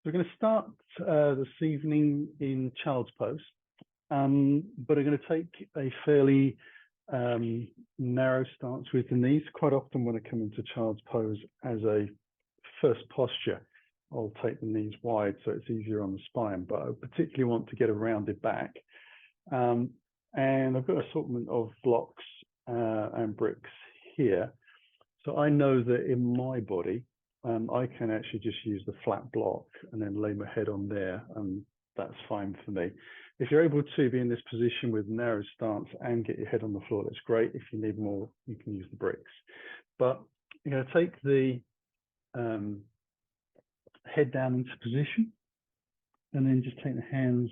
We're going to start this evening in child's pose, but I'm going to take a fairly narrow stance with the knees. Quite often when I come into child's pose as a first posture, I'll take the knees wide so it's easier on the spine, but I particularly want to get a rounded back. And I've got an assortment of blocks and bricks here. So I know that in my body, I can actually just use the flat block and then lay my head on there, and that's fine for me. If you're able to be in this position with narrow stance and get your head on the floor, that's great. If you need more, you can use the bricks. But you're going to take the head down into position and then just take the hands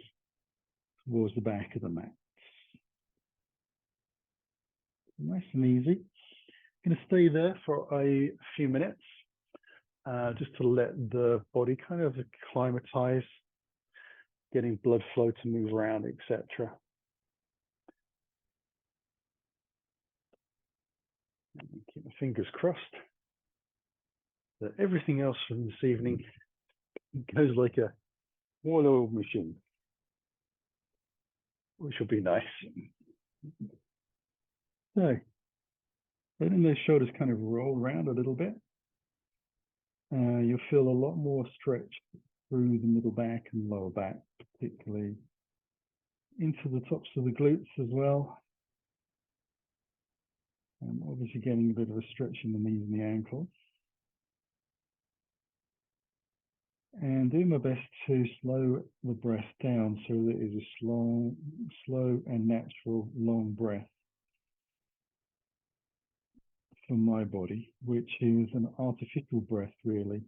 towards the back of the mat. Nice and easy. I'm going to stay there for a few minutes. Just to let the body kind of acclimatize, getting blood flow to move around, etc. Keep my fingers crossed that everything else from this evening goes like a well-oiled machine, which will be nice. So, letting those shoulders kind of roll around a little bit. You'll feel a lot more stretch through the middle back and lower back, particularly into the tops of the glutes as well. And obviously getting a bit of a stretch in the knees and the ankles. And do my best to slow the breath down so that it is a slow and natural long breath for my body, which is an artificial breath really,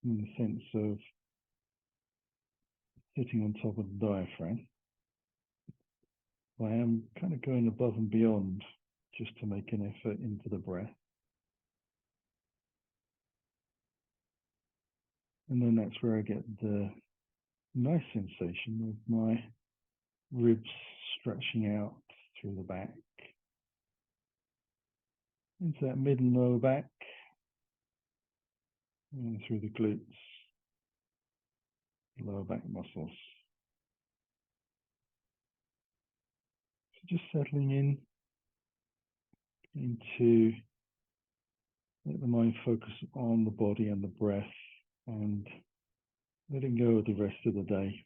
in the sense of sitting on top of the diaphragm. I am kind of going above and beyond just to make an effort into the breath. And then that's where I get the nice sensation of my ribs stretching out through the back, into that mid and lower back, and through the glutes, lower back muscles. So just settling in into let the mind focus on the body and the breath and letting go of the rest of the day.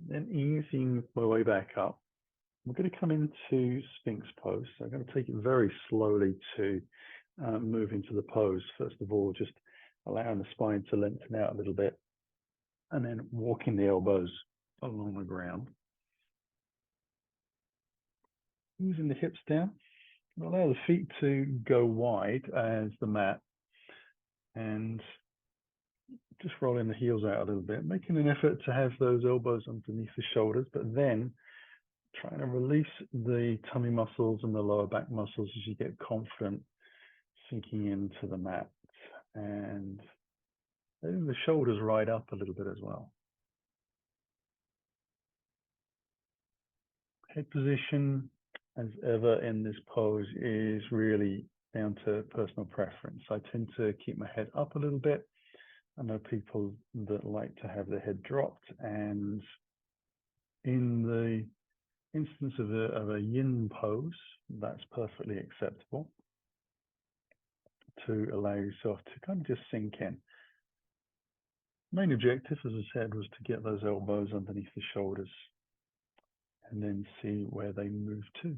Then easing my way back up, we're going to come into Sphinx pose. So I'm going to take it very slowly to move into the pose. First of all, just allowing the spine to lengthen out a little bit, and then walking the elbows along the ground. Using the hips down, allow the feet to go wide as the mat, and just rolling the heels out a little bit, making an effort to have those elbows underneath the shoulders, but then trying to release the tummy muscles and the lower back muscles as you get confident, sinking into the mat, and letting the shoulders ride up a little bit as well. Head position, as ever in this pose, is really down to personal preference. I tend to keep my head up a little bit. I know people that like to have their head dropped, and in the instance of a yin pose, that's perfectly acceptable. to allow yourself to kind of just sink in. Main objective, as I said, was to get those elbows underneath the shoulders and then see where they move to.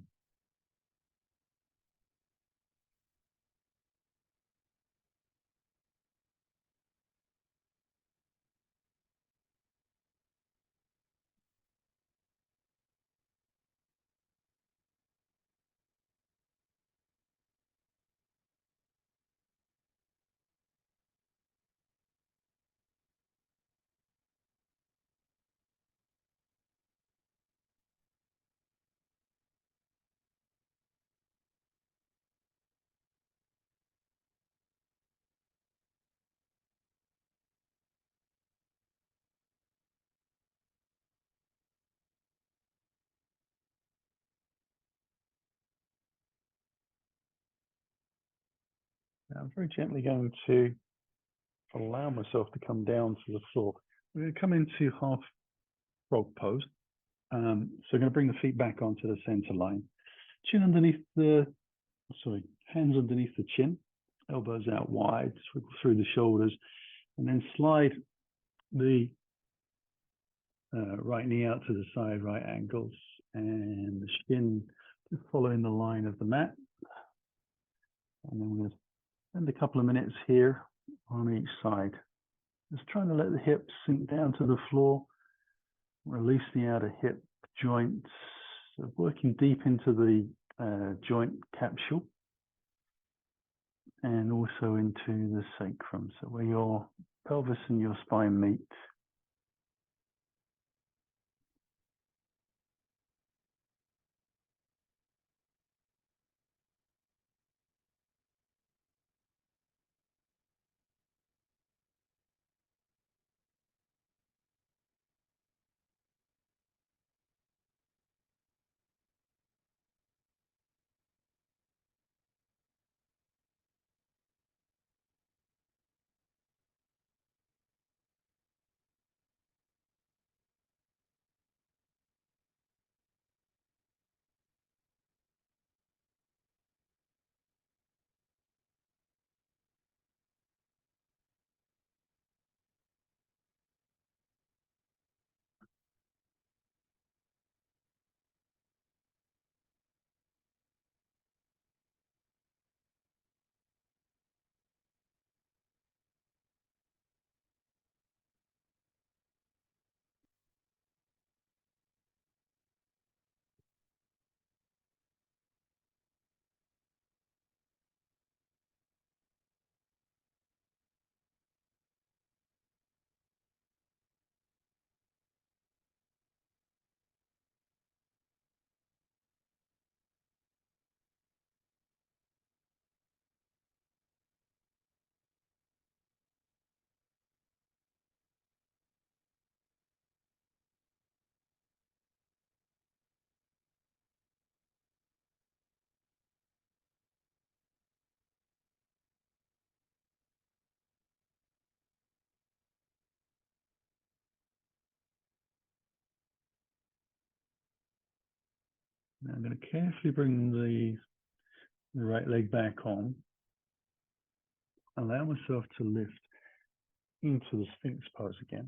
Now I'm very gently going to allow myself to come down to the floor. We're going to come into half frog pose. So I'm going to bring the feet back onto the center line. Chin underneath the, hands underneath the chin, elbows out wide, swivel through the shoulders, and then slide the right knee out to the side, right ankles, and the shin just following the line of the mat. And then we're going to spend a couple of minutes here on each side. Just trying to let the hips sink down to the floor, release the outer hip joints, so working deep into the joint capsule and also into the sacrum, so where your pelvis and your spine meet. Now I'm going to carefully bring the right leg back on, allow myself to lift into the Sphinx pose again.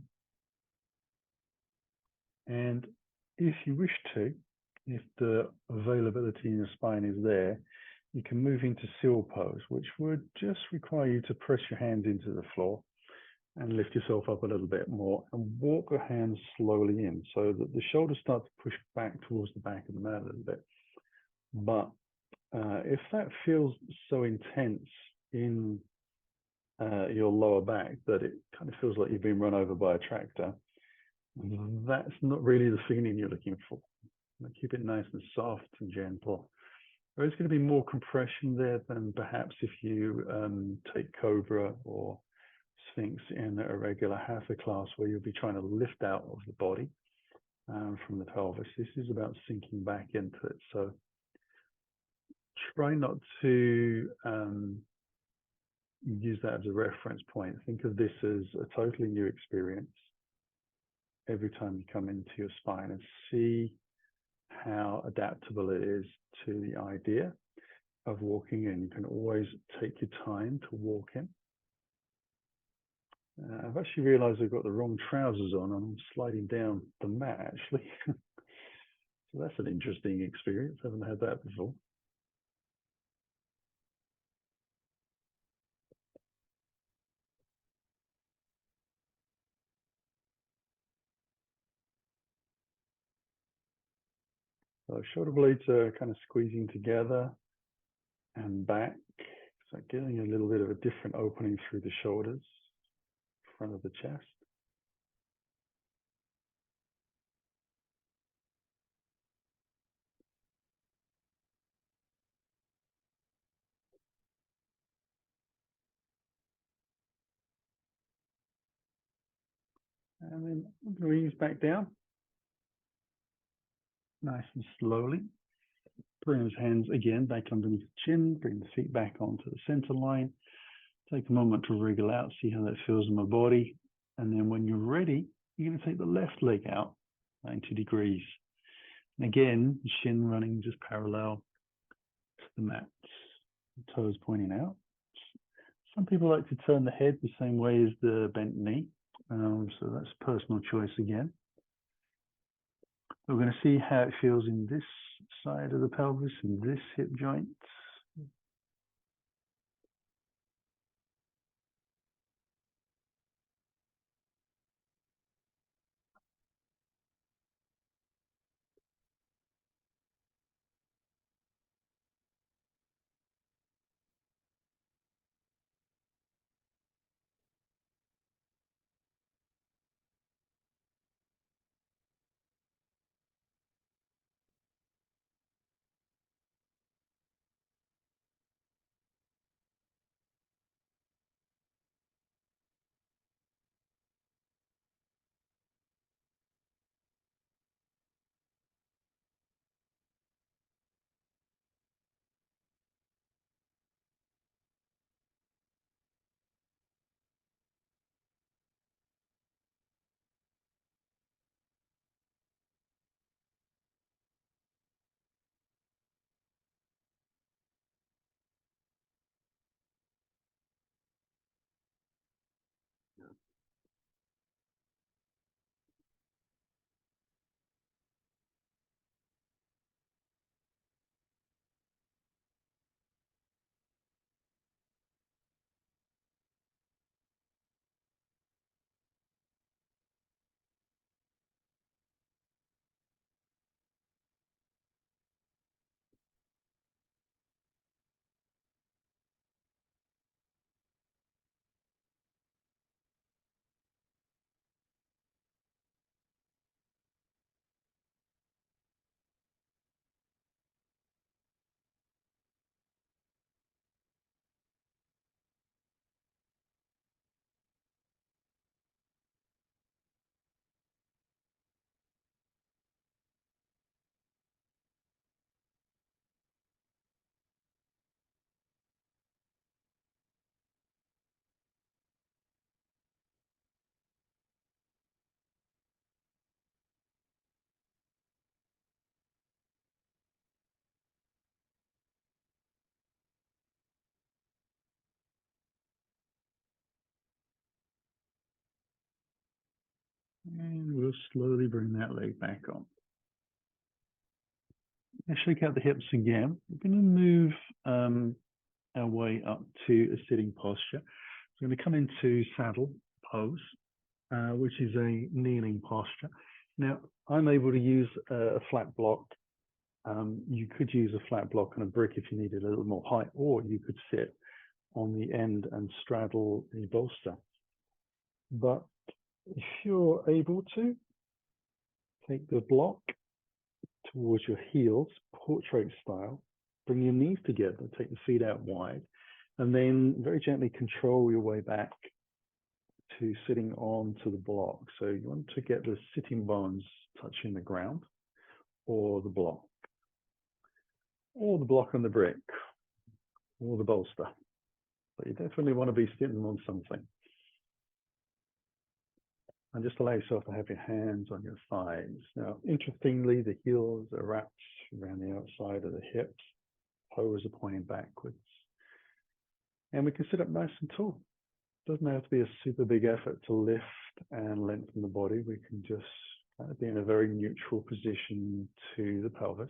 And if you wish to, if the availability in your spine is there, you can move into seal pose, which would just require you to press your hands into the floor and lift yourself up a little bit more and walk your hands slowly in so that the shoulders start to push back towards the back of the mat a little bit. But if that feels so intense in your lower back that it kind of feels like you've been run over by a tractor, that's not really the feeling you're looking for. Keep it nice and soft and gentle. There is going to be more compression there than perhaps if you take Cobra or Sphinx in a regular hatha class where you'll be trying to lift out of the body from the pelvis. This is about sinking back into it. So try not to use that as a reference point. Think of this as a totally new experience every time you come into your spine, and see how adaptable it is to the idea of walking in. You can always take your time to walk in. I've actually realized I've got the wrong trousers on and I'm sliding down the mat actually. So that's an interesting experience. I haven't had that before. So shoulder blades are kind of squeezing together and back. So getting a little bit of a different opening through the shoulders, front of the chest. And then I'm going to ease back down. Nice and slowly. Bring those hands again back underneath the chin. Bring the feet back onto the center line. Take a moment to wriggle out, see how that feels in my body. And then when you're ready, you're going to take the left leg out 90 degrees. And again, the shin running just parallel to the mat. The toes pointing out. Some people like to turn the head the same way as the bent knee. So that's personal choice again. We're going to see how it feels in this side of the pelvis, in this hip joint. And we'll slowly bring that leg back on. Now shake out the hips again. We're going to move our way up to a sitting posture. So we're going to come into saddle pose, which is a kneeling posture. Now, I'm able to use a flat block. You could use a flat block on a brick if you needed a little more height, or you could sit on the end and straddle a bolster. But if you're able to, take the block towards your heels, portrait style, bring your knees together, take the feet out wide, and then very gently control your way back to sitting onto the block. So you want to get the sitting bones touching the ground, or the block on the brick, or the bolster. But you definitely want to be sitting on something. And just allow yourself to have your hands on your thighs. Now, interestingly, the heels are wrapped around the outside of the hips, toes are pointing backwards. And we can sit up nice and tall. Doesn't have to be a super big effort to lift and lengthen the body. We can just kind of be in a very neutral position to the pelvis.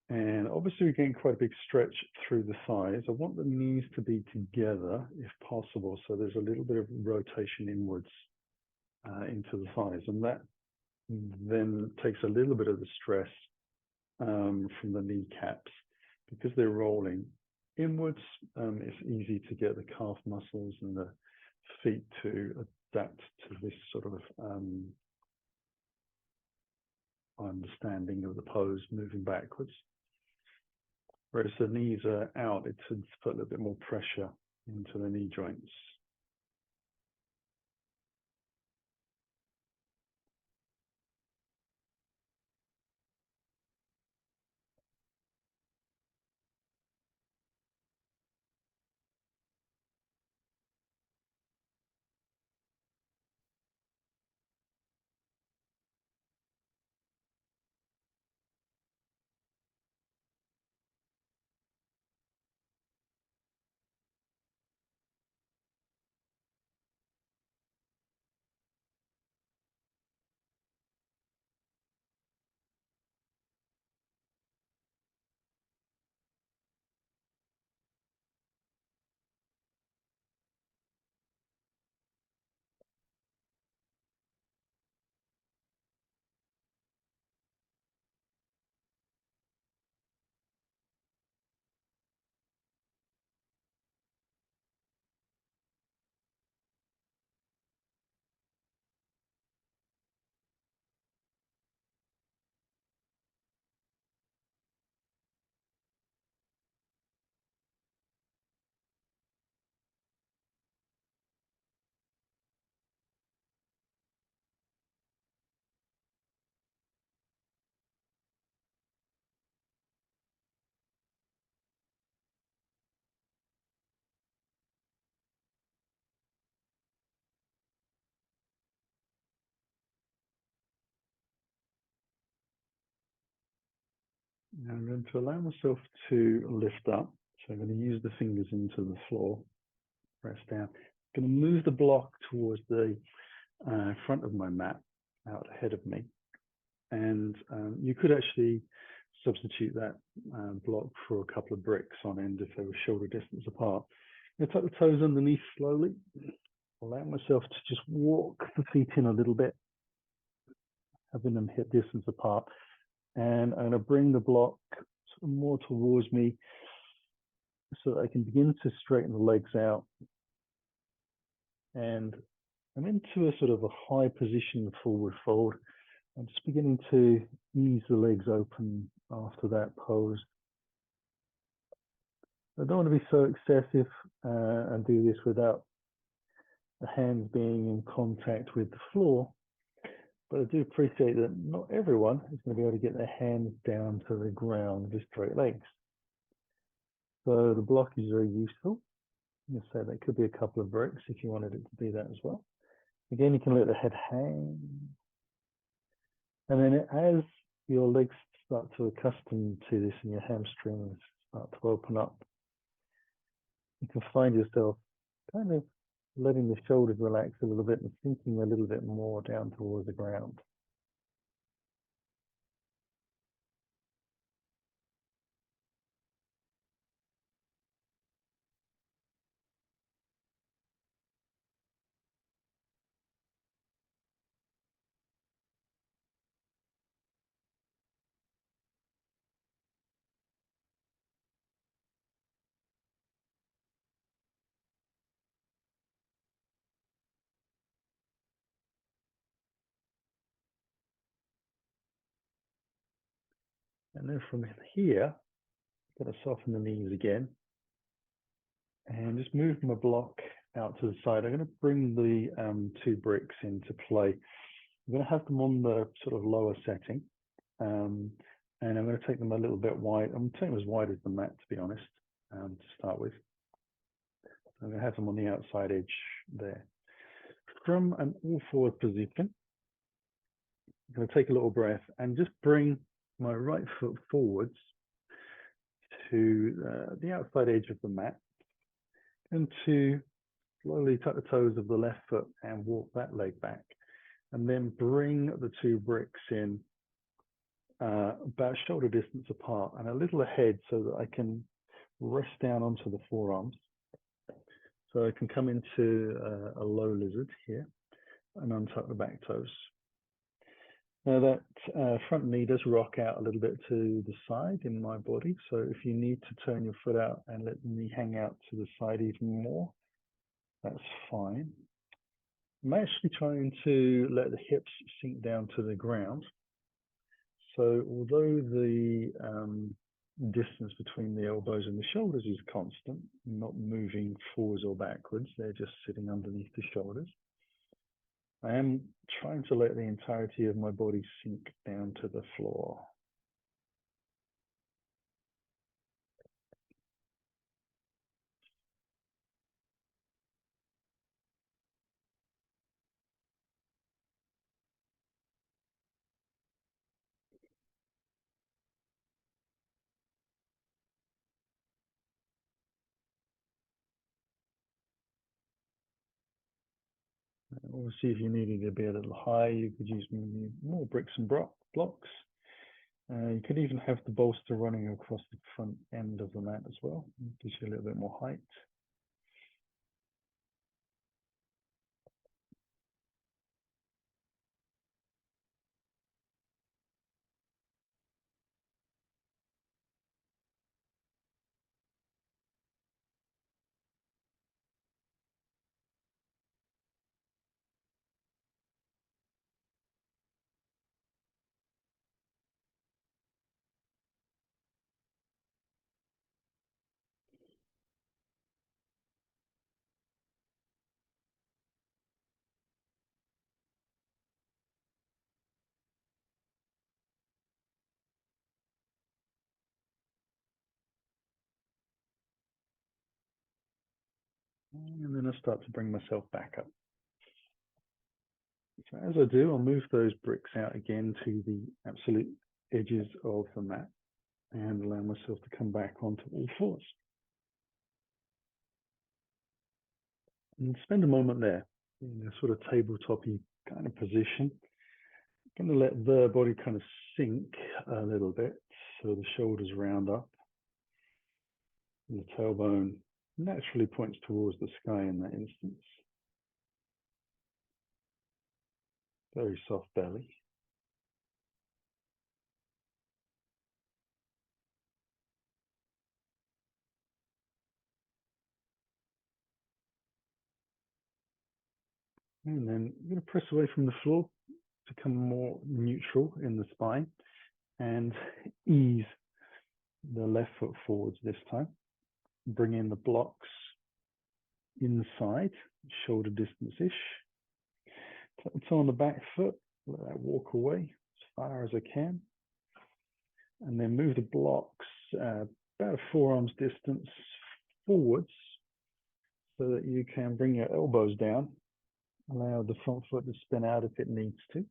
And obviously we're getting quite a big stretch through the thighs. I want the knees to be together if possible. So there's a little bit of rotation inwards into the thighs. And that then takes a little bit of the stress from the kneecaps. Because they're rolling inwards, it's easy to get the calf muscles and the feet to adapt to this sort of understanding of the pose moving backwards. Whereas the knees are out, it tends to put a little bit more pressure into the knee joints. Now I'm going to allow myself to lift up. So I'm going to use the fingers into the floor, press down. I'm going to move the block towards the front of my mat, out ahead of me. And you could actually substitute that block for a couple of bricks on end if they were shoulder distance apart. I'm going to tuck the toes underneath slowly. Allow myself to just walk the feet in a little bit, having them hip distance apart. And I'm going to bring the block sort of more towards me so that I can begin to straighten the legs out. And I'm into a sort of a high position forward fold. I'm just beginning to ease the legs open after that pose. I don't want to be so excessive and do this without the hands being in contact with the floor. But I do appreciate that not everyone is going to be able to get their hands down to the ground with straight legs. So the block is very useful. You say that could be a couple of bricks if you wanted it to be that as well. Again, you can let the head hang. And then as your legs start to accustom to this and your hamstrings start to open up, you can find yourself kind of letting the shoulders relax a little bit and sinking a little bit more down towards the ground. And then from here, I'm going to soften the knees again and just move my block out to the side. I'm going to bring the two bricks into play. I'm going to have them on the sort of lower setting, and I'm going to take them a little bit wide. I'm taking them as wide as the mat, to be honest, to start with. I'm going to have them on the outside edge there. From an all forward position, I'm going to take a little breath and just bring my right foot forwards to the outside edge of the mat and to slowly tuck the toes of the left foot and walk that leg back. And then bring the two bricks in about shoulder distance apart and a little ahead so that I can rest down onto the forearms. So I can come into a low lizard here and untuck the back toes. Now that front knee does rock out a little bit to the side in my body. So if you need to turn your foot out and let the knee hang out to the side even more, that's fine. I'm actually trying to let the hips sink down to the ground. So although the distance between the elbows and the shoulders is constant, not moving forwards or backwards, they're just sitting underneath the shoulders, I am trying to let the entirety of my body sink down to the floor. Obviously, if you needed to be a little higher, you could use more bricks and blocks. You could even have the bolster running across the front end of the mat as well. It gives you a little bit more height. And then I start to bring myself back up. So as I do, I'll move those bricks out again to the absolute edges of the mat and allow myself to come back onto all fours. And spend a moment there in a sort of tabletop-y kind of position. I'm going to let the body kind of sink a little bit so the shoulders round up. And the tailbone naturally points towards the sky in that instance. Very soft belly. And then I'm going to press away from the floor, become more neutral in the spine, and ease the left foot forwards this time. Bring in the blocks inside, shoulder distance-ish. Tuck the toe on the back foot, let that walk away as far as I can. And then move the blocks about a forearm's distance forwards so that you can bring your elbows down. Allow the front foot to spin out if it needs to.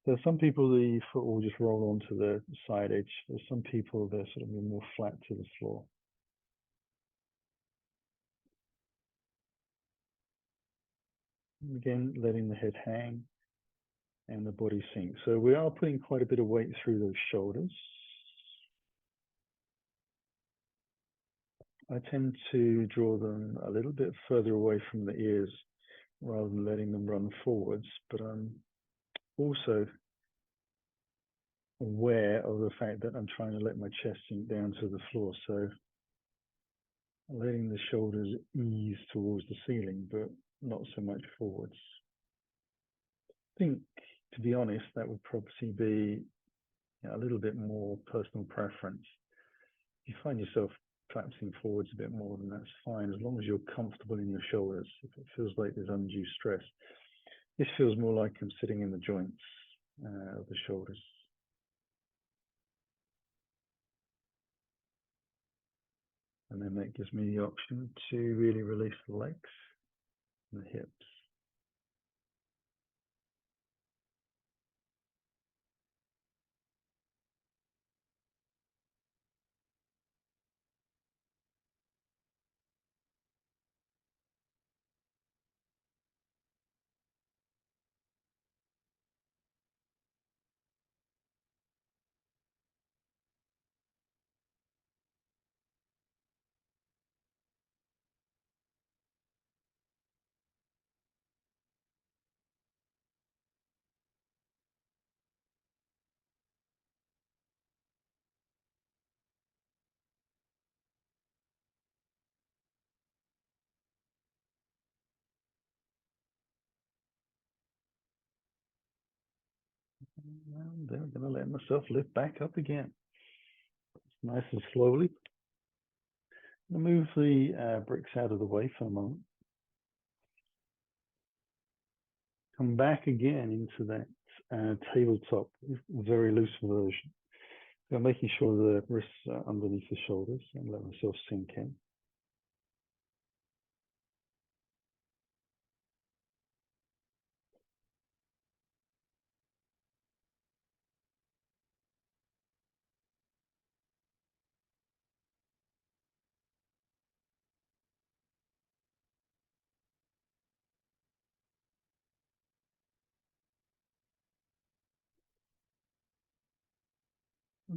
So some people, the foot will just roll onto the side edge. For some people, they're sort of more flat to the floor. And again, letting the head hang and the body sink. So we are putting quite a bit of weight through those shoulders. I tend to draw them a little bit further away from the ears rather than letting them run forwards, but I'm also aware of the fact that I'm trying to let my chest sink down to the floor. So letting the shoulders ease towards the ceiling, but not so much forwards. I think, to be honest, that would probably be a little bit more personal preference. If you find yourself collapsing forwards a bit more, then that's fine, as long as you're comfortable in your shoulders. If it feels like there's undue stress, this feels more like I'm sitting in the joints of the shoulders. And then that gives me the option to really release the legs and the hips. And then I'm going to let myself lift back up again. Nice and slowly. I'm going to move the bricks out of the way for a moment. Come back again into that tabletop, very loose version. So I'm making sure the wrists are underneath the shoulders and let myself sink in.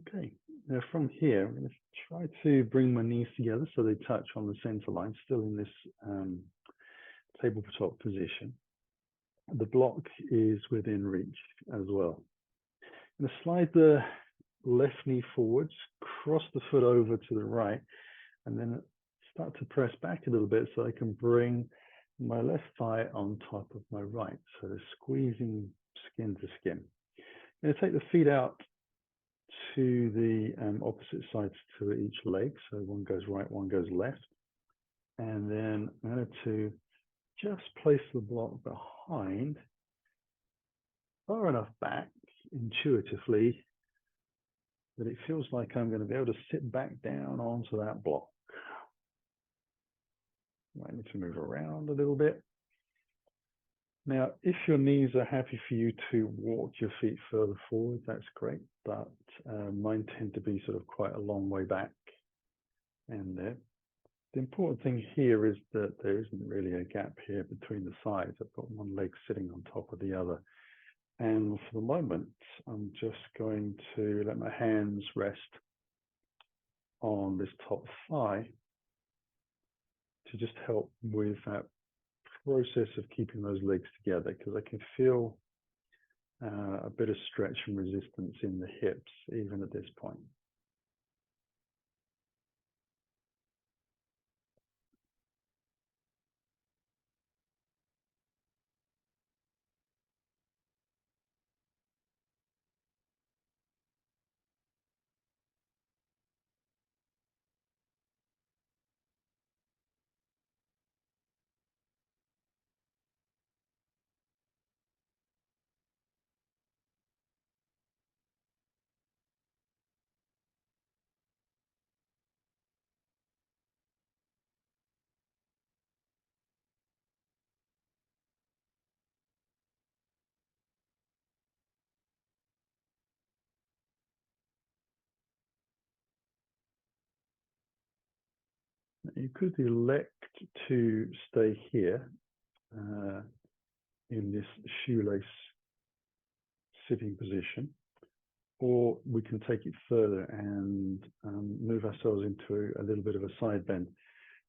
Okay, now from here, I'm going to try to bring my knees together so they touch on the center line, still in this tabletop position. The block is within reach as well. I'm going to slide the left knee forwards, cross the foot over to the right, and then start to press back a little bit so I can bring my left thigh on top of my right. So squeezing skin to skin. I'm going to take the feet out to the opposite sides to each leg. So one goes right, one goes left. And then I'm going to just place the block behind, far enough back intuitively that it feels like I'm going to be able to sit back down onto that block. Might need to move around a little bit. Now, if your knees are happy for you to walk your feet further forward, that's great, but mine tend to be sort of quite a long way back. And the important thing here is that there isn't really a gap here between the sides. I've got one leg sitting on top of the other. And for the moment, I'm just going to let my hands rest on this top thigh to just help with that process of keeping those legs together, because I can feel a bit of stretch and resistance in the hips even at this point. You could elect to stay here in this shoelace sitting position, or we can take it further and move ourselves into a little bit of a side bend.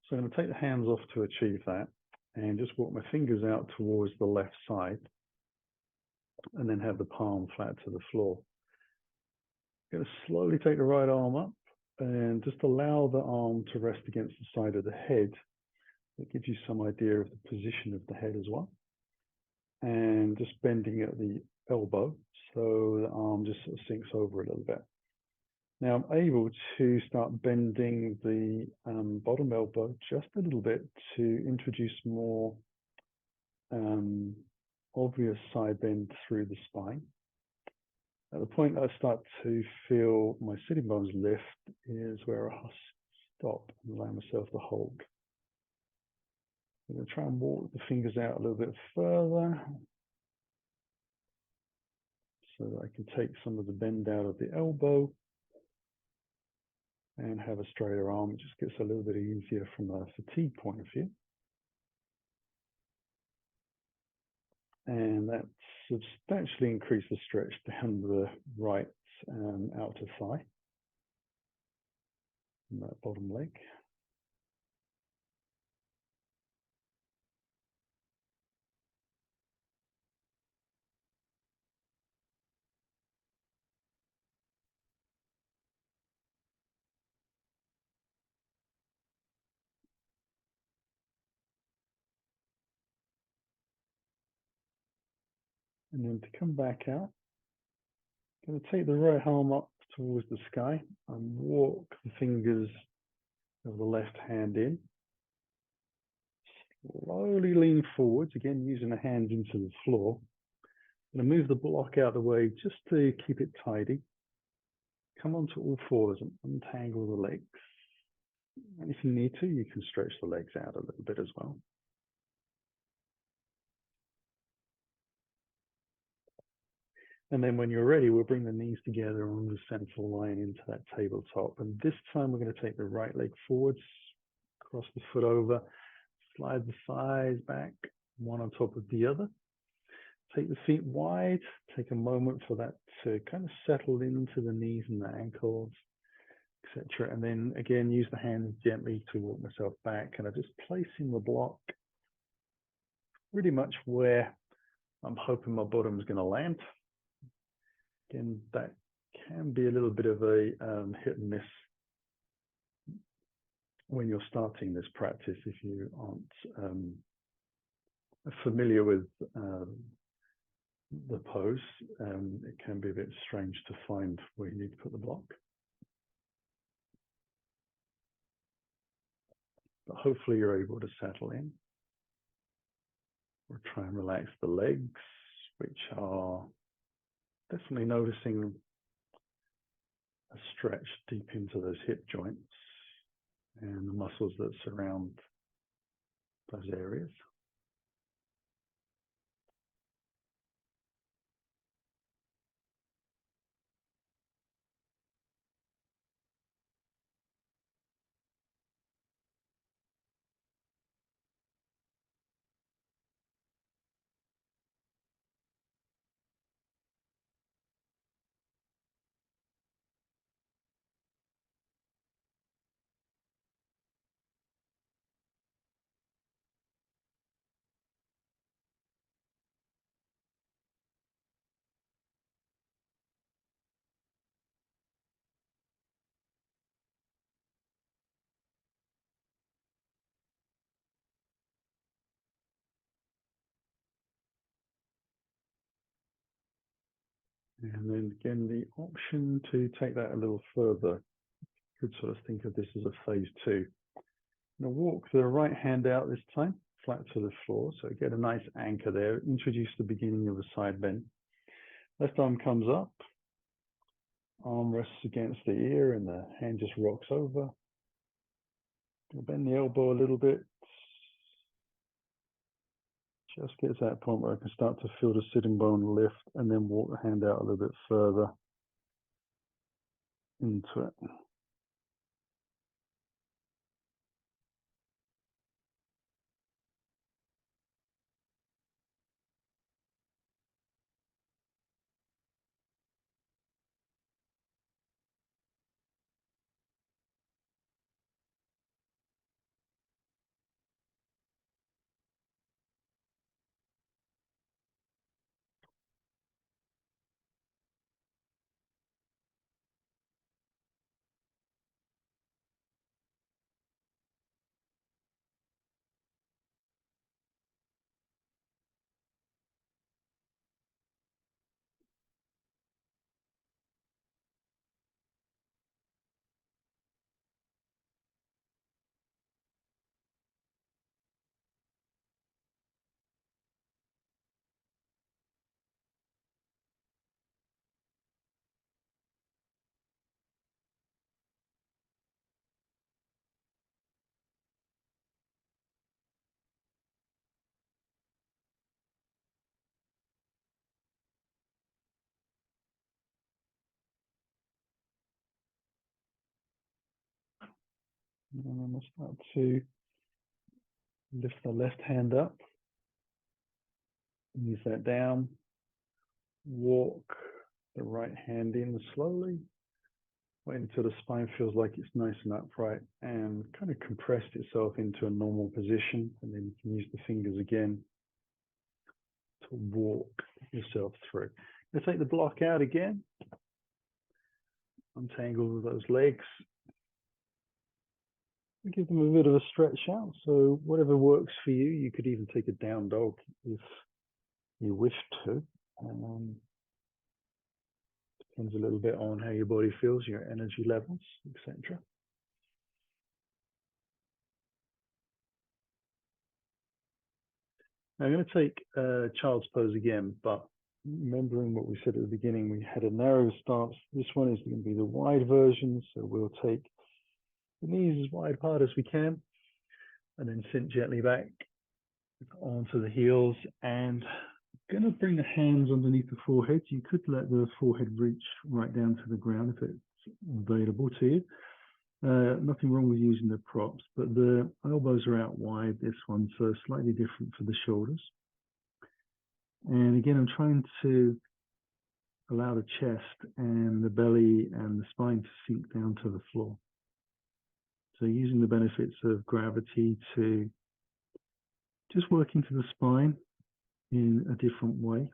So I'm going to take the hands off to achieve that and just walk my fingers out towards the left side and then have the palm flat to the floor. I'm going to slowly take the right arm up and just allow the arm to rest against the side of the head. That gives you some idea of the position of the head as well. And just bending at the elbow so the arm just sort of sinks over a little bit. Now I'm able to start bending the bottom elbow just a little bit to introduce more obvious side bend through the spine. At the point that I start to feel my sitting bones lift is where I'll stop and allow myself to hold. I'm going to try and walk the fingers out a little bit further so that I can take some of the bend out of the elbow and have a straighter arm. It just gets a little bit easier from a fatigue point of view. And that substantially increased the stretch down the right outer thigh and that bottom leg. And then to come back out, Going to take the right arm up towards the sky and walk the fingers of the left hand in. Slowly lean forwards, again using the hands into the floor. I'm going to move the block out of the way just to keep it tidy. Come onto all fours and untangle the legs. And if you need to, you can stretch the legs out a little bit as well. And then when you're ready, we'll bring the knees together on the central line into that tabletop. And this time we're going to take the right leg forwards, cross the foot over, slide the thighs back, one on top of the other. Take the feet wide, take a moment for that to kind of settle into the knees and the ankles, etc. And then again, use the hands gently to walk myself back. And I just placing the block pretty much where I'm hoping my bottom is going to land. Again, that can be a little bit of a hit and miss when you're starting this practice if you aren't familiar with the pose. It can be a bit strange to find where you need to put the block. But hopefully you're able to settle in. We'll try and relax the legs, which are definitely noticing a stretch deep into those hip joints and the muscles that surround those areas. And then again, the option to take that a little further, you could sort of think of this as a phase two. Now walk the right hand out this time, flat to the floor. So get a nice anchor there. Introduce the beginning of a side bend. Left arm comes up, arm rests against the ear and the hand just rocks over. Bend the elbow a little bit. Just get to that point where I can start to feel the sitting bone lift and then walk the hand out a little bit further into it. And then we'll start to lift the left hand up, use that down, walk the right hand in slowly, wait until the spine feels like it's nice and upright and kind of compressed itself into a normal position. And then you can use the fingers again to walk yourself through. Now take the block out again, untangle those legs, give them a bit of a stretch out. So whatever works for you, you could even take a down dog if you wish to, Depends a little bit on how your body feels, your energy levels, etc. Now I'm going to take child's pose again, but remembering what we said at the beginning, we had a narrow stance. This one is going to be the wide version, so we'll take the knees as wide apart as we can, and then sink gently back onto the heels, and going to bring the hands underneath the forehead. You could let the forehead reach right down to the ground if it's available to you. Nothing wrong with using the props, but the elbows are out wide, this one, so slightly different for the shoulders. And again, I'm trying to allow the chest and the belly and the spine to sink down to the floor. So using the benefits of gravity to just work into the spine in a different way.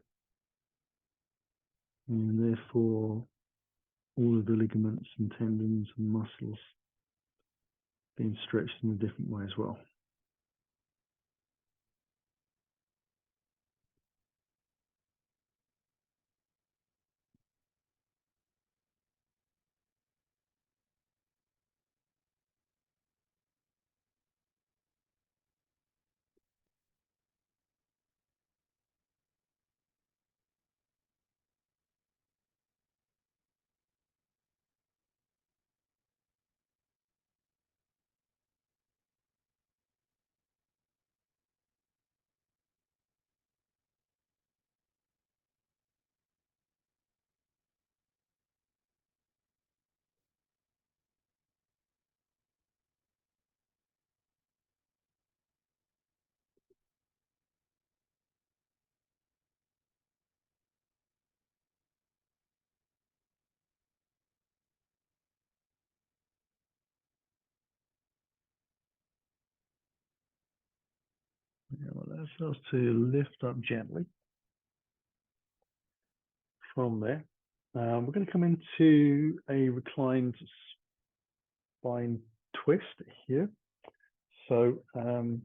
And therefore, all of the ligaments and tendons and muscles being stretched in a different way as well. Now allow us to lift up gently from there. We're going to come into a reclined spine twist here. So I'm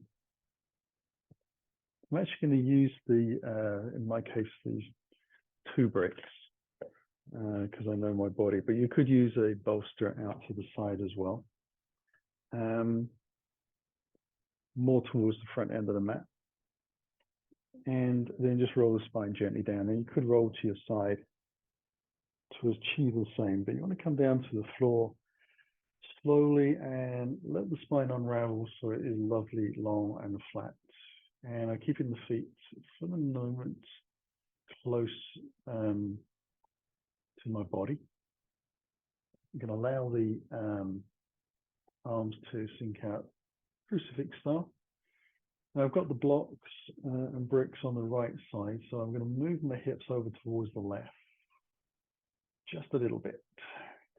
actually going to use in my case, these 2 bricks because I know my body, but you could use a bolster out to the side as well. More towards the front end of the mat. And then just roll the spine gently down. And you could roll to your side to achieve the same, but you want to come down to the floor slowly and let the spine unravel so it is lovely, long and flat. And I'm keeping the feet for the moment close to my body. I'm going to allow the arms to sink out crucifix style. Now I've got the blocks and bricks on the right side, so I'm going to move my hips over towards the left, just a little bit,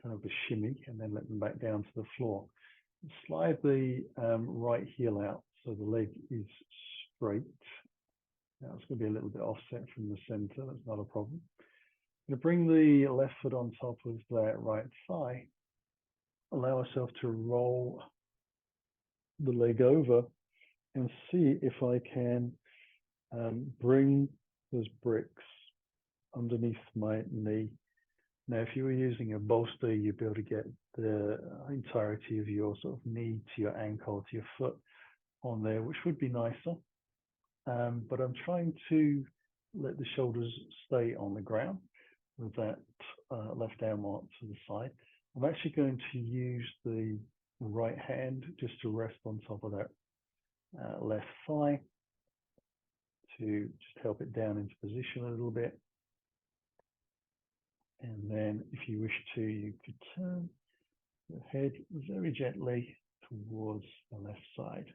kind of a shimmy, and then let them back down to the floor. Slide the right heel out so the leg is straight. Now it's going to be a little bit offset from the center, that's not a problem. I'm going to bring the left foot on top of that right thigh, allow ourselves to roll the leg over and see if I can bring those bricks underneath my knee. Now, if you were using a bolster, you'd be able to get the entirety of your sort of knee to your ankle to your foot on there, which would be nicer. But I'm trying to let the shoulders stay on the ground with that left arm out to the side. I'm actually going to use the right hand just to rest on top of that left thigh to just help it down into position a little bit. And then if you wish to, you could turn the head very gently towards the left side.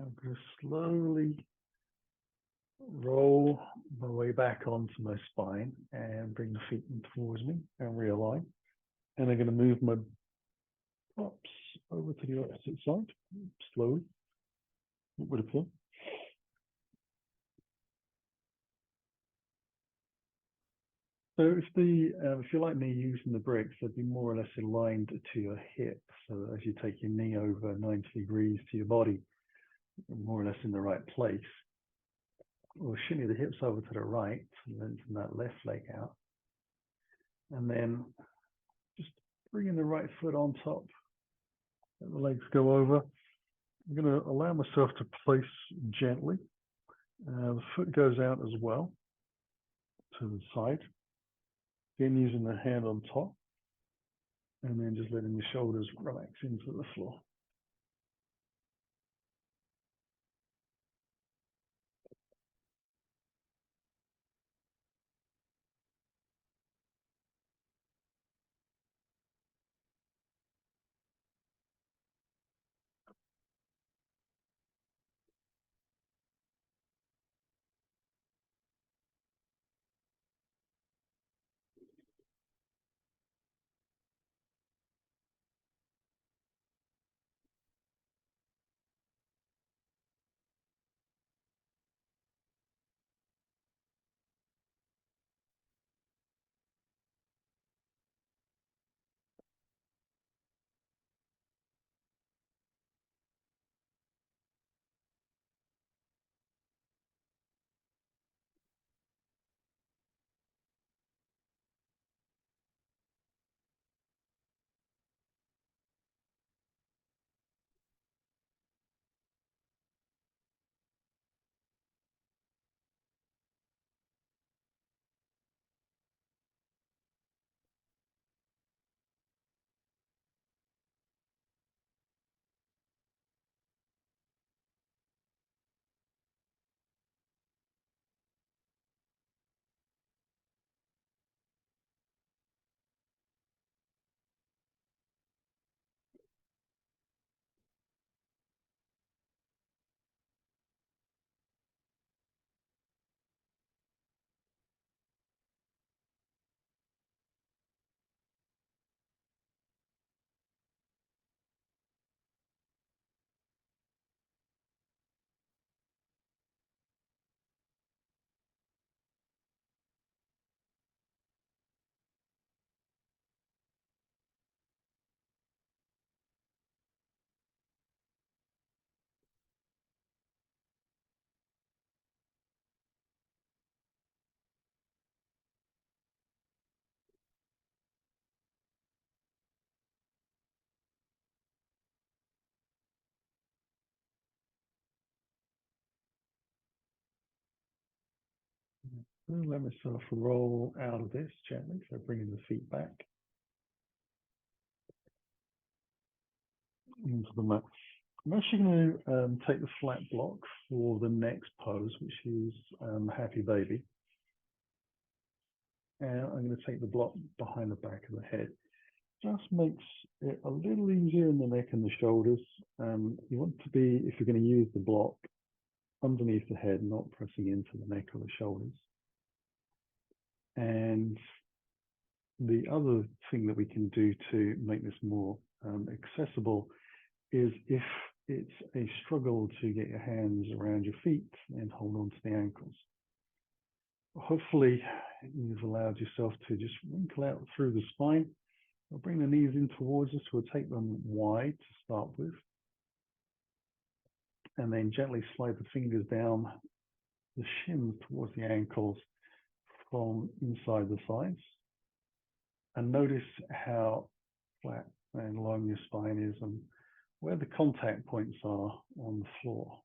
I'm going to slowly roll my way back onto my spine and bring the feet in towards me and realign. And I'm going to move my props over to the opposite side slowly with a pull. So if you're like me using the bricks, they'd be more or less aligned to your hip. So that as you take your knee over 90 degrees to your body, you're more or less in the right place. Or shimmy the hips over to the right, and then from that left leg out. And then just bringing the right foot on top. Let the legs go over. I'm going to allow myself to place gently. The foot goes out as well to the side. Again, using the hand on top. And then just letting the shoulders relax into the floor. Let myself roll out of this gently, so bringing the feet back into the mat. I'm actually going to take the flat block for the next pose, which is Happy Baby. And I'm going to take the block behind the back of the head. Just makes it a little easier in the neck and the shoulders. You want to be, if you're going to use the block, underneath the head, not pressing into the neck or the shoulders. And the other thing that we can do to make this more accessible is if it's a struggle to get your hands around your feet and hold on to the ankles. Hopefully you've allowed yourself to just wrinkle out through the spine. We'll bring the knees in towards us. We'll take them wide to start with. And then gently slide the fingers down the shins towards the ankles from inside the thighs. And notice how flat and long your spine is and where the contact points are on the floor.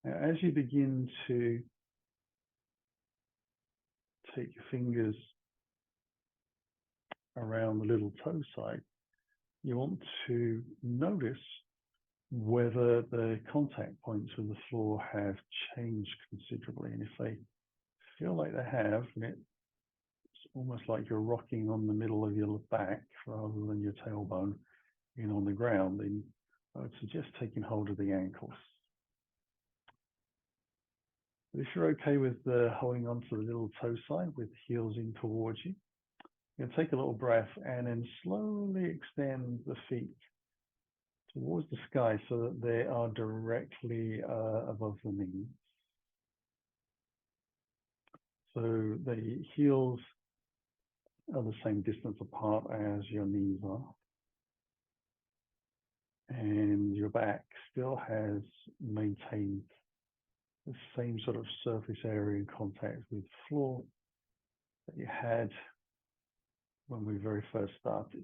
Now, as you begin to take your fingers around the little toe side, you want to notice whether the contact points with the floor have changed considerably. And if they feel like they have, and it's almost like you're rocking on the middle of your back rather than your tailbone in on the ground, then I would suggest taking hold of the ankles. But if you're okay with holding on to the little toe side with the heels in towards you, you're going to take a little breath and then slowly extend the feet towards the sky so that they are directly above the knees. So the heels are the same distance apart as your knees are. And your back still has maintained the same sort of surface area in contact with the floor that you had when we very first started.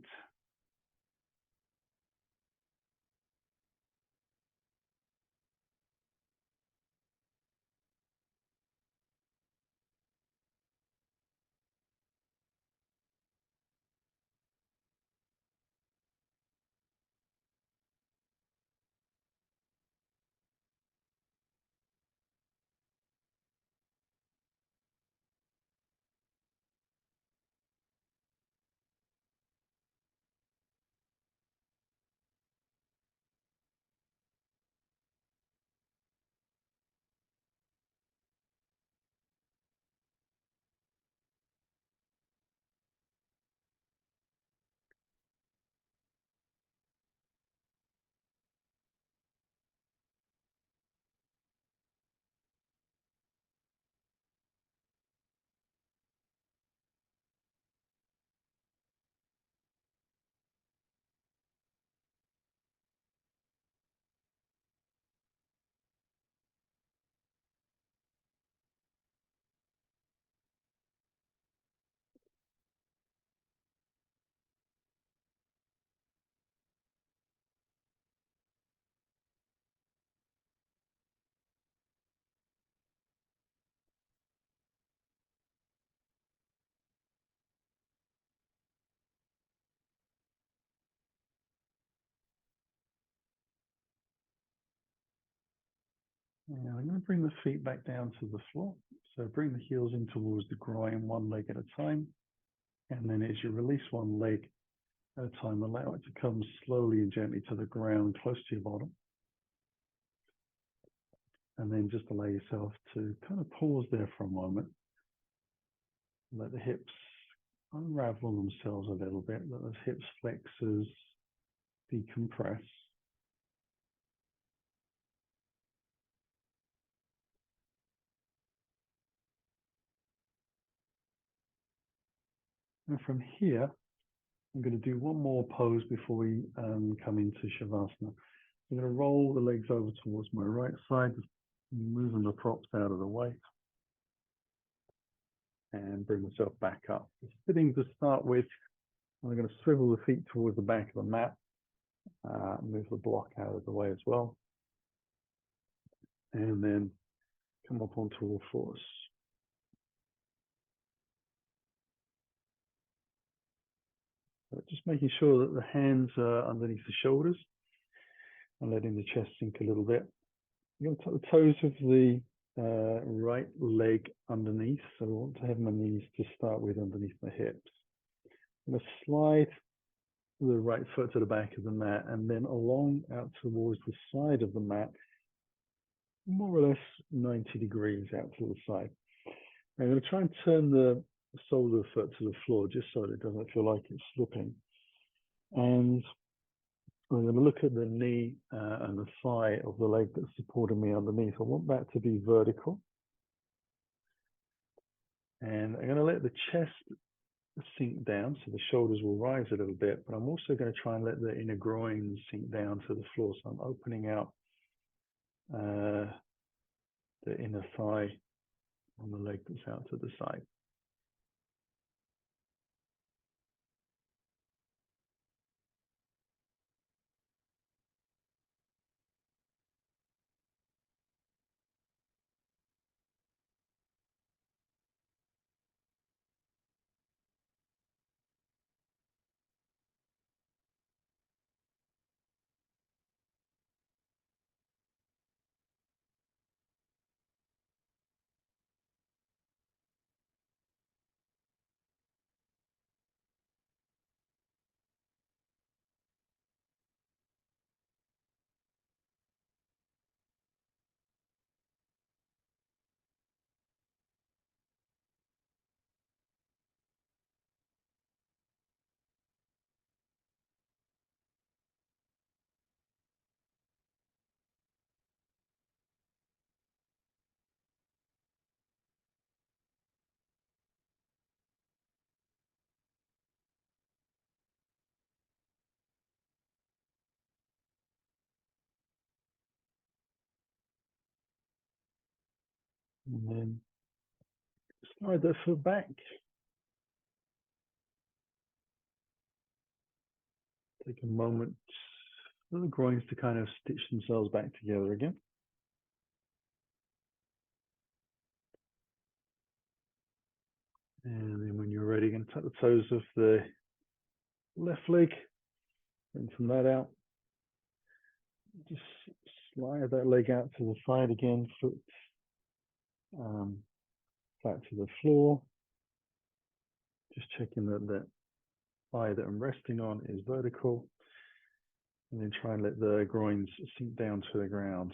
Now I'm going to bring the feet back down to the floor. So bring the heels in towards the groin, one leg at a time. And then as you release one leg at a time, allow it to come slowly and gently to the ground close to your bottom. And then just allow yourself to kind of pause there for a moment. Let the hips unravel themselves a little bit. Let those hips flexors decompress. And from here, I'm going to do one more pose before we come into Shavasana. I'm going to roll the legs over towards my right side, moving the props out of the way, and bring myself back up. Sitting to start with, I'm going to swivel the feet towards the back of the mat, move the block out of the way as well, and then come up onto all fours. So just making sure that the hands are underneath the shoulders and letting the chest sink a little bit. I'm going to tuck the toes of the right leg underneath. So I want to have my knees to start with underneath my hips. I'm going to slide the right foot to the back of the mat and then along out towards the side of the mat, more or less 90 degrees out to the side. I'm going to try and turn the sole of the foot to the floor just so that it doesn't feel like it's slipping. And I'm going to look at the knee and the thigh of the leg that's supporting me underneath. I want that to be vertical. And I'm going to let the chest sink down, so the shoulders will rise a little bit, but I'm also going to try and let the inner groin sink down to the floor. So I'm opening out the inner thigh on the leg that's out to the side. And then slide that foot back. Take a moment for the groins to kind of stitch themselves back together again. And then when you're ready, you can tuck the toes of the left leg, lengthen that out. Just slide that leg out to the side again, foot flat to the floor. Just checking that that thigh that I'm resting on is vertical. And then try and let the groins sink down to the ground.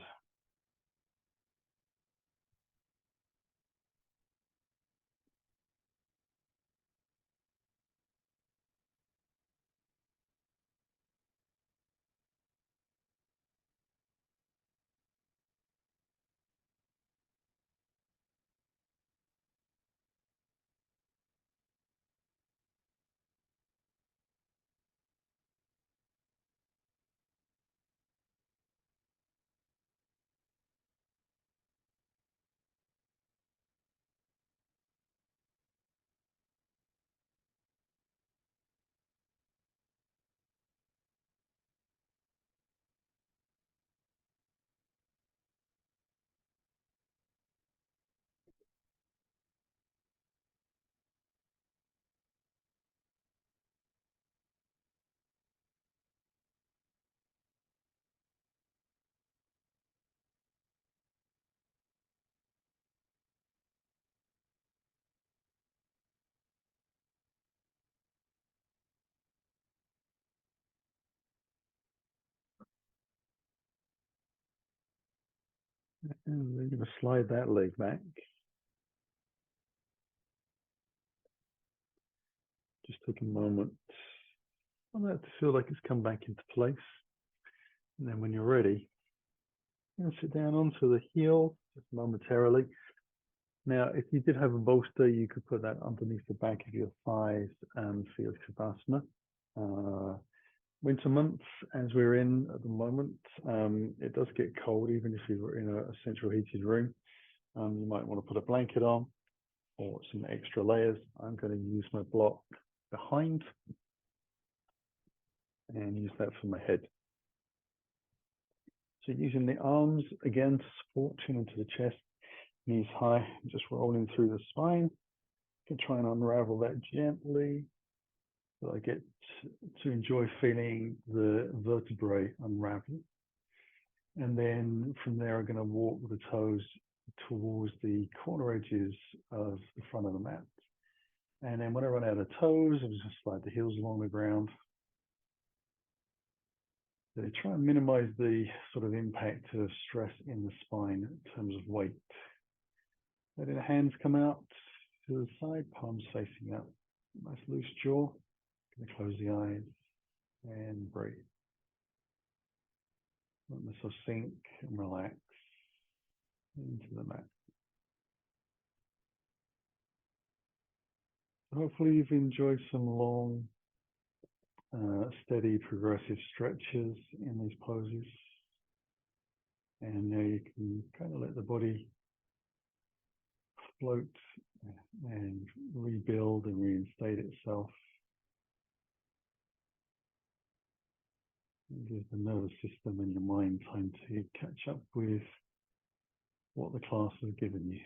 And we're going to slide that leg back. Just take a moment for that to feel like it's come back into place. And then when you're ready, you can sit down onto the heel just momentarily. Now, if you did have a bolster, you could put that underneath the back of your thighs for your Shavasana. Winter months, as we're in at the moment, it does get cold, even if you're in a central heated room. You might want to put a blanket on or some extra layers. I'm going to use my block behind and use that for my head. So using the arms again to support, chin into the chest, knees high, just rolling through the spine. You can try and unravel that gently. So I get to enjoy feeling the vertebrae unravel. And then from there, I'm going to walk with the toes towards the corner edges of the front of the mat. And then when I run out of toes, I'm just going to slide the heels along the ground. So try and minimize the sort of impact of stress in the spine in terms of weight. Letting the hands come out to the side, palms facing up. Nice loose jaw. Going to close the eyes and breathe. Let myself sink and relax into the mat. Hopefully you've enjoyed some long, steady, progressive stretches in these poses. And now you can kind of let the body float and rebuild and reinstate itself. And give the nervous system and your mind time to catch up with what the class has given you.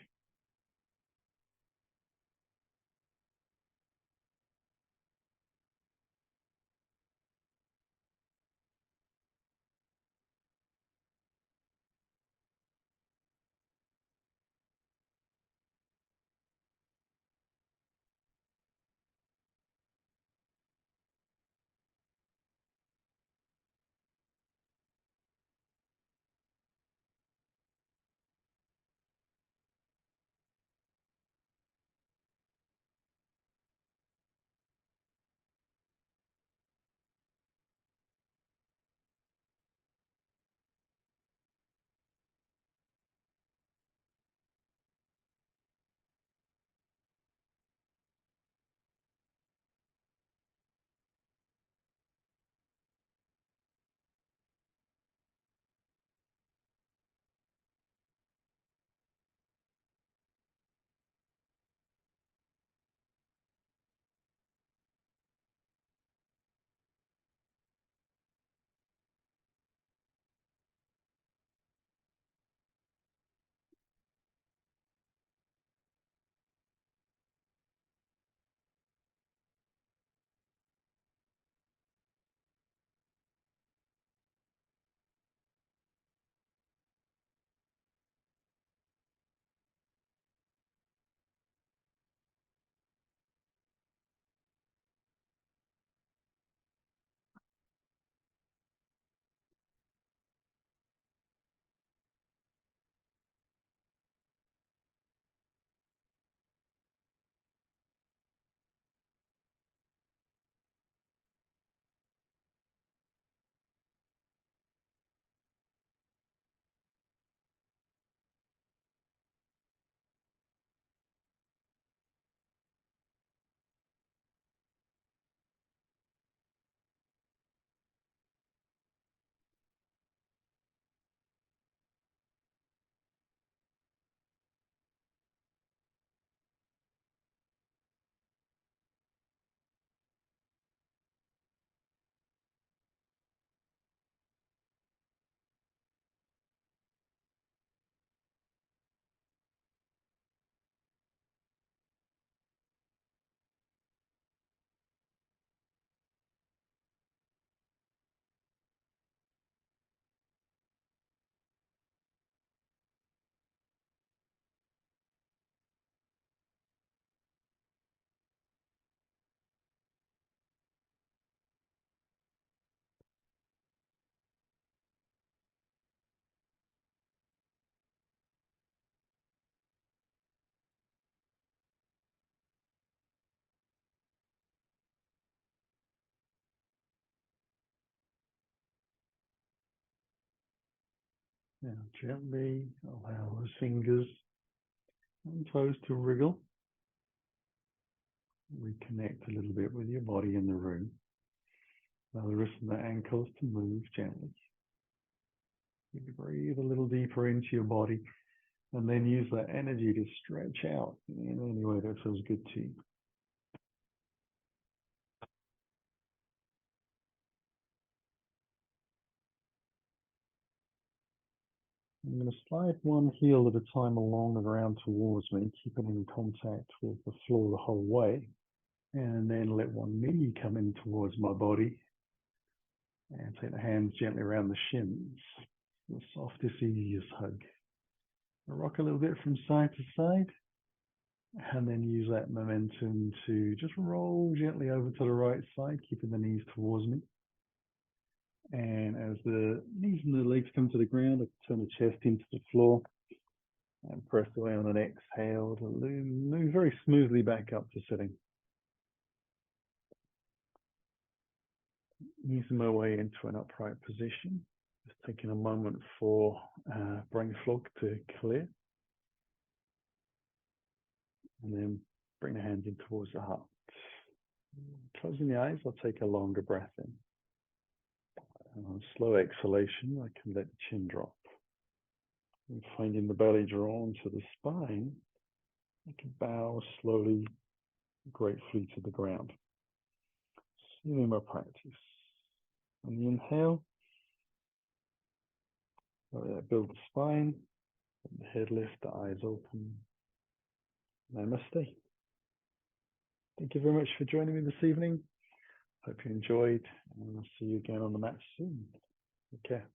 Now gently allow those fingers and toes to wriggle. Reconnect a little bit with your body in the room. Allow the wrists and the ankles to move gently. You can breathe a little deeper into your body and then use that energy to stretch out in any way that feels good to you. I'm going to slide one heel at a time along the ground towards me, keeping in contact with the floor the whole way. And then let one knee come in towards my body. And take the hands gently around the shins. The softest, easiest hug. Rock a little bit from side to side. And then use that momentum to just roll gently over to the right side, keeping the knees towards me. And as the knees and the legs come to the ground, I turn the chest into the floor and press away on an exhale to move very smoothly back up to sitting. Easing my way into an upright position. Just taking a moment for brain fog to clear. And then bring the hands in towards the heart. Closing the eyes, I'll take a longer breath in. And on a slow exhalation, I can let the chin drop. And finding the belly drawn to the spine, I can bow slowly, gratefully to the ground. Sealing my practice. On the inhale, build the spine, the head lift, the eyes open. Namaste. Thank you very much for joining me this evening. Hope you enjoyed, and I'll see you again on the mat soon. Take care.